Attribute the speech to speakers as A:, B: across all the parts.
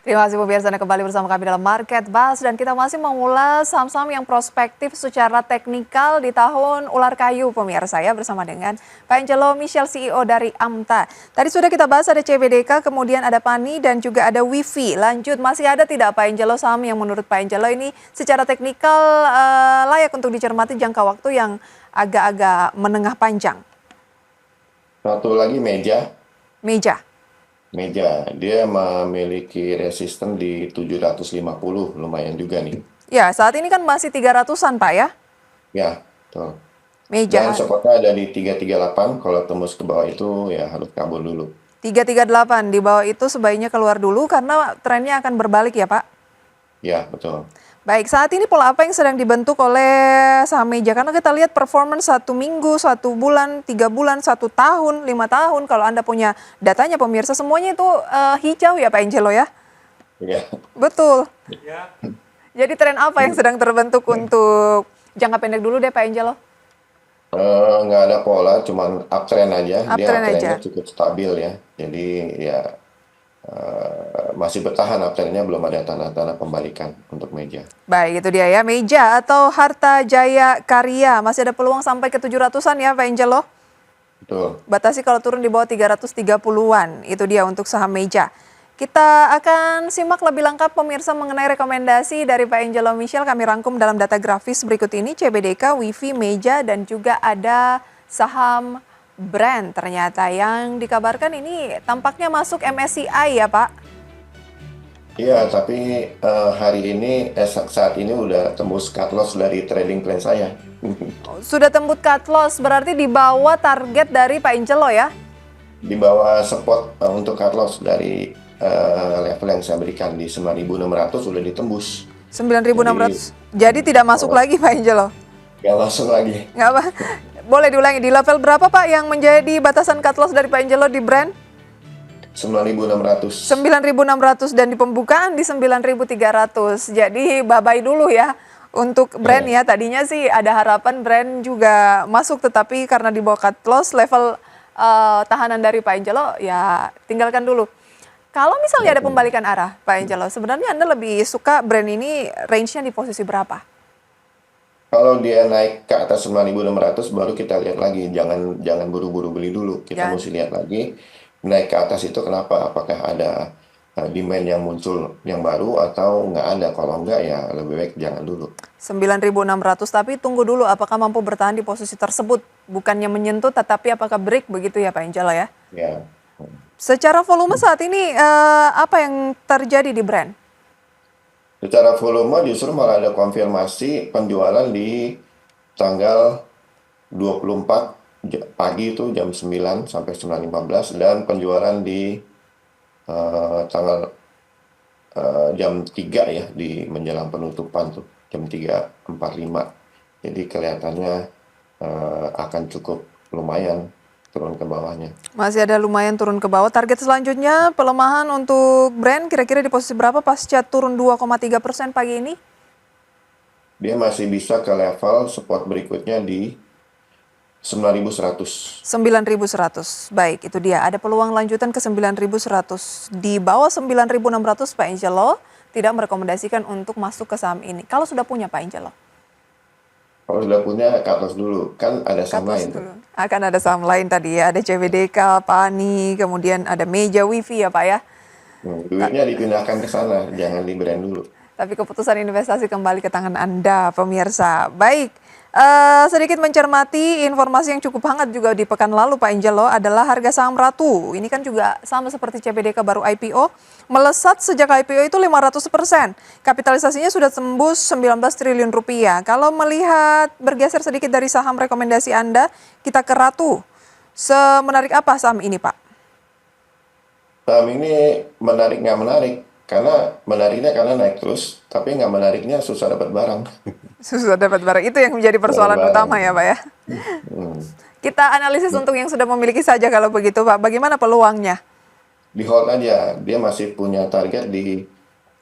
A: Terima kasih pemirsa, Anda kembali bersama kami dalam Market Buzz dan kita masih mengulas saham-saham yang prospektif secara teknikal di tahun ular kayu pemirsa ya, bersama dengan Pak Angelo Michel, CEO dari Amta. Tadi sudah kita bahas ada CBDK, kemudian ada Pani dan juga ada Wifi. Lanjut, masih ada tidak Pak Angelo saham yang menurut Pak Angelo ini secara teknikal layak untuk dicermati jangka waktu yang agak-agak menengah panjang?
B: Satu lagi meja,
A: Meja.
B: dia memiliki resisten di 750, lumayan juga nih.
A: Ya, saat ini kan masih 300-an Pak ya,
B: Ya, betul. Dan
A: Meja.
B: supportnya ada di 338, kalau tembus ke bawah itu ya harus kabur dulu.
A: 338 di bawah itu sebaiknya keluar dulu karena trennya akan berbalik ya Pak.
B: Ya, betul.
A: Baik, saat ini pola apa yang sedang dibentuk oleh saham Meja? Karena kita lihat performance 1 minggu, 1 bulan, 3 bulan, 1 tahun, 5 tahun. Kalau Anda punya datanya pemirsa, semuanya itu hijau ya Pak Angelo ya?
B: Ya,
A: Betul. Jadi tren apa yang sedang terbentuk untuk jangka pendek dulu deh Pak Angelo?
B: nggak ada pola, cuman uptrend aja. Dia
A: Uptrend
B: uptrendnya
A: aja.
B: cukup stabil ya. Jadi ya masih bertahan uptrendnya, belum ada tanda-tanda pembalikan untuk meja.
A: Baik, itu dia ya. Meja atau Harta Jaya Karya. Masih ada peluang sampai ke 700-an ya Pak Angelo?
B: Betul.
A: Batasi kalau turun di bawah 330-an. Itu dia untuk saham Meja. Kita akan simak lebih lengkap pemirsa mengenai rekomendasi dari Pak Angelo Michel. Kami rangkum dalam data grafis berikut ini. CBDK, Wifi, Meja, dan juga ada saham brand ternyata yang dikabarkan ini tampaknya masuk MSCI ya Pak.
B: Iya, tapi hari ini, saat ini udah tembus cut loss dari trading plan saya.
A: Sudah tembus cut loss, berarti di bawah target dari Pak Angelo ya?
B: Di bawah support untuk cut loss dari level yang saya berikan di 9.600 udah ditembus. Jadi
A: 9.600. Jadi tidak masuk
B: oh,
A: lagi Pak Angelo?
B: nggak masuk lagi.
A: Nggak apa? Boleh diulangi, di level berapa Pak yang menjadi batasan cut loss dari Pak Angelo di brand?
B: 9.600.
A: 9.600 dan di pembukaan di 9.300. Jadi bye-bye dulu ya untuk brand
B: Ya,
A: ya. Tadinya sih ada harapan brand juga masuk, tetapi karena di bawah cut loss level tahanan dari Pak Angelo ya tinggalkan dulu. Kalau misalnya ada
B: betul.
A: pembalikan arah Pak Angelo, sebenarnya Anda lebih suka brand ini range-nya di posisi berapa?
B: Kalau dia naik ke atas 9.600 baru kita lihat lagi. Jangan jangan buru-buru beli dulu. Kita
A: Jangan.
B: mesti lihat lagi naik ke atas itu kenapa? Apakah ada demand yang muncul yang baru atau nggak ada? Kalau nggak ya lebih baik jangan dulu.
A: 9.600, tapi tunggu dulu apakah mampu bertahan di posisi tersebut. Bukannya menyentuh tetapi apakah break begitu ya Pak Angelo ya.
B: Ya.
A: Secara volume saat ini apa yang terjadi di brand?
B: Secara volume justru malah ada konfirmasi penjualan di tanggal 24 pagi itu jam 9 sampai 9.15 dan penjualan di tanggal jam 3 ya di menjelang penutupan tuh jam 3.45. Jadi kelihatannya akan cukup lumayan turun ke bawahnya.
A: Masih ada lumayan turun ke bawah. Target selanjutnya pelemahan untuk brand kira-kira di posisi berapa pasca turun 2,3% pagi ini?
B: Dia masih bisa ke level support berikutnya di 9.100.
A: 9.100. Baik, itu dia. Ada peluang lanjutan ke 9.100. Di bawah 9.600 Pak Angelo tidak merekomendasikan untuk masuk ke saham ini. Kalau sudah punya Pak Angelo.
B: Kalau sudah punya cut loss dulu, kan ada
A: Cut
B: saham
A: loss
B: lain tuh.
A: dulu. Akan ada saham lain tadi ya. Ada CBDK, Pani, kemudian ada Meja, Wifi ya Pak ya.
B: Duitnya dipindahkan ke sana, jangan di brand dulu.
A: Tapi keputusan investasi kembali ke tangan Anda, pemirsa. Baik, sedikit mencermati informasi yang cukup hangat juga di pekan lalu, Pak Angelo, adalah harga saham Ratu. Ini kan juga sama seperti CBDK baru IPO, melesat sejak IPO itu 500%. Kapitalisasinya sudah tembus 19 triliun rupiah. Kalau melihat bergeser sedikit dari saham rekomendasi Anda, kita ke Ratu. Semenarik apa saham ini, Pak?
B: Saham ini menarik nggak menarik? Karena menariknya karena naik terus, tapi nggak menariknya susah dapat barang.
A: Susah dapat barang, itu yang menjadi
B: Susah dapat
A: persoalan
B: barang.
A: utama ya, Pak ya.
B: Hmm.
A: Kita analisis untuk yang sudah memiliki saja kalau begitu Pak. Bagaimana peluangnya?
B: Di hold aja, dia masih punya target di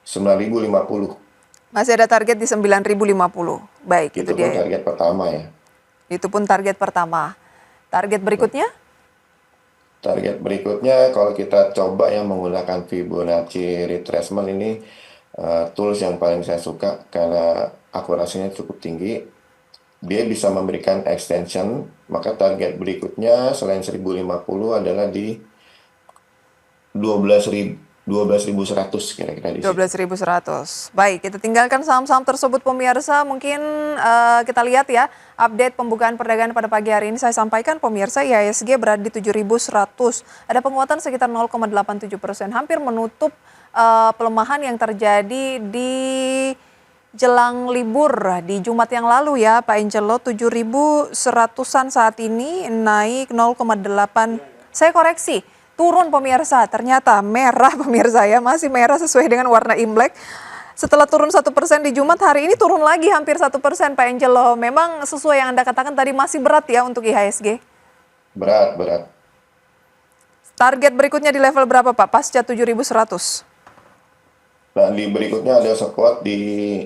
B: 9.050.
A: Masih ada target di 9.050. Baik, itu
B: Itu pun
A: dia ya.
B: target pertama ya.
A: Itu pun target pertama. Target berikutnya?
B: Target berikutnya kalau kita coba yang menggunakan Fibonacci retracement ini tools yang paling saya suka karena akurasinya cukup tinggi. Dia bisa memberikan extension, maka target berikutnya selain 1050 adalah di 12.100 kira-kira di situ.
A: 12.100. Baik, kita tinggalkan saham-saham tersebut pemirsa. Mungkin kita lihat ya update pembukaan perdagangan pada pagi hari ini. Saya sampaikan pemirsa IHSG berada di 7.100. Ada penguatan sekitar 0,87%. Hampir menutup pelemahan yang terjadi di jelang libur di Jumat yang lalu ya Pak Angelo. 7.100-an saat ini naik 0,8. Saya koreksi. Turun pemirsa, ternyata merah pemirsa ya, masih merah sesuai dengan warna Imlek. Setelah turun 1% di Jumat, hari ini turun lagi hampir 1% Pak Angelo. Memang sesuai yang Anda katakan tadi masih berat ya untuk IHSG?
B: Berat.
A: Target berikutnya di level berapa Pak, pasca 7.100?
B: Nah, di berikutnya ada support di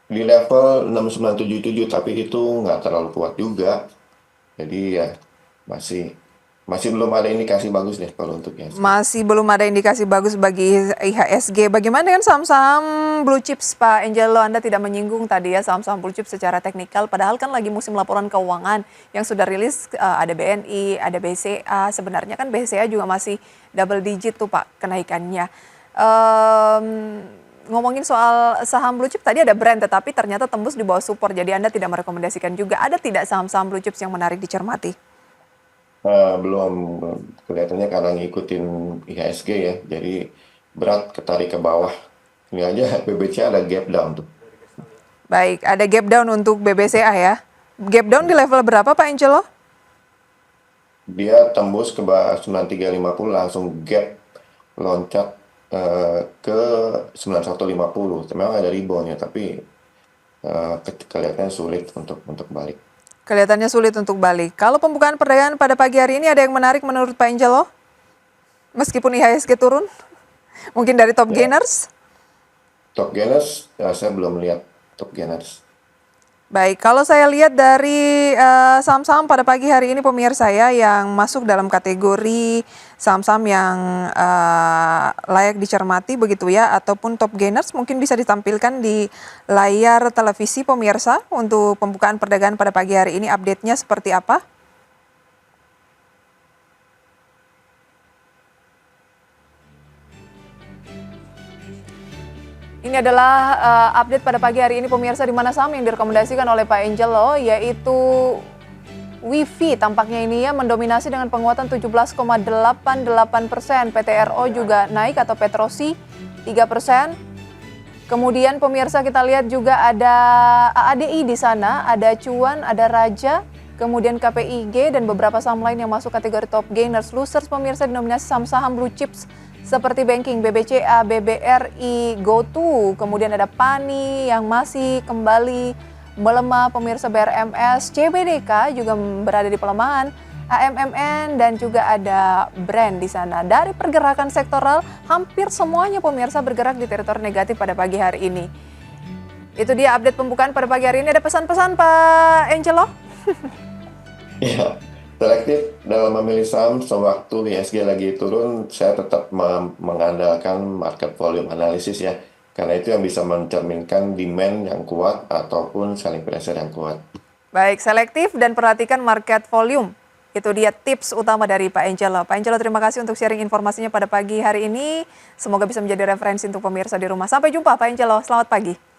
B: level 6977, tapi itu nggak terlalu kuat juga. Jadi ya masih belum ada indikasi bagus deh kalau untuk IHSG.
A: Masih belum ada indikasi bagus bagi IHSG. Bagaimana dengan saham-saham blue chips Pak Angelo? Anda tidak menyinggung tadi ya saham-saham blue chips secara teknikal. Padahal kan lagi musim laporan keuangan yang sudah rilis, ada BNI, ada BCA. Sebenarnya kan BCA juga masih double digit tuh Pak kenaikannya. Ngomongin soal saham blue chip tadi ada brand tetapi ternyata tembus di bawah support. Jadi Anda tidak merekomendasikan juga. Ada tidak saham-saham blue chips yang menarik dicermati?
B: Belum kelihatannya karena ngikutin IHSG ya, jadi berat ketarik ke bawah. Ini aja BBC ada gap down tuh.
A: Baik, ada gap down untuk BBCA ya. Gap down di level berapa Pak Angelo?
B: Dia tembus ke bawah 9350 langsung gap loncat ke 9150. Memang ada reboundnya tapi kelihatannya sulit untuk balik.
A: Kelihatannya sulit untuk balik. Kalau pembukaan perdagangan pada pagi hari ini ada yang menarik menurut Pak Angelo? Meskipun IHSG turun? Mungkin dari top gainers?
B: Top gainers, saya belum lihat top gainers.
A: Baik, kalau saya lihat dari saham-saham pada pagi hari ini pemirsa ya yang masuk dalam kategori saham-saham yang layak dicermati begitu ya ataupun top gainers mungkin bisa ditampilkan di layar televisi pemirsa untuk pembukaan perdagangan pada pagi hari ini update-nya seperti apa? Ini adalah update pada pagi hari ini pemirsa di mana saham yang direkomendasikan oleh Pak Angelo yaitu WIFI tampaknya ini ya mendominasi dengan penguatan 17,88%. PTRO juga naik atau Petrosi 3%. Kemudian pemirsa kita lihat juga ada AADI di sana, ada Cuan, ada Raja, kemudian KPIG dan beberapa saham lain yang masuk kategori top gainers. Losers pemirsa dinominasi saham-saham blue chips seperti banking, BBCA, BBRI, GoTo, kemudian ada PANI yang masih kembali melemah, pemirsa BRMS, CBDK juga berada di pelemahan, AMMN dan juga ada brand di sana. Dari pergerakan sektoral, hampir semuanya pemirsa bergerak di teritori negatif pada pagi hari ini. Itu dia update pembukaan pada pagi hari ini. Ada pesan-pesan Pak Angelo?
B: Ya, selektif dalam memilih saham sewaktu IHSG lagi turun, saya tetap mengandalkan market volume analysis ya. Karena itu yang bisa mencerminkan demand yang kuat ataupun selling pressure yang kuat.
A: Baik, selektif dan perhatikan market volume. Itu dia tips utama dari Pak Angelo. Pak Angelo, terima kasih untuk sharing informasinya pada pagi hari ini. Semoga bisa menjadi referensi untuk pemirsa di rumah. Sampai jumpa Pak Angelo, selamat pagi.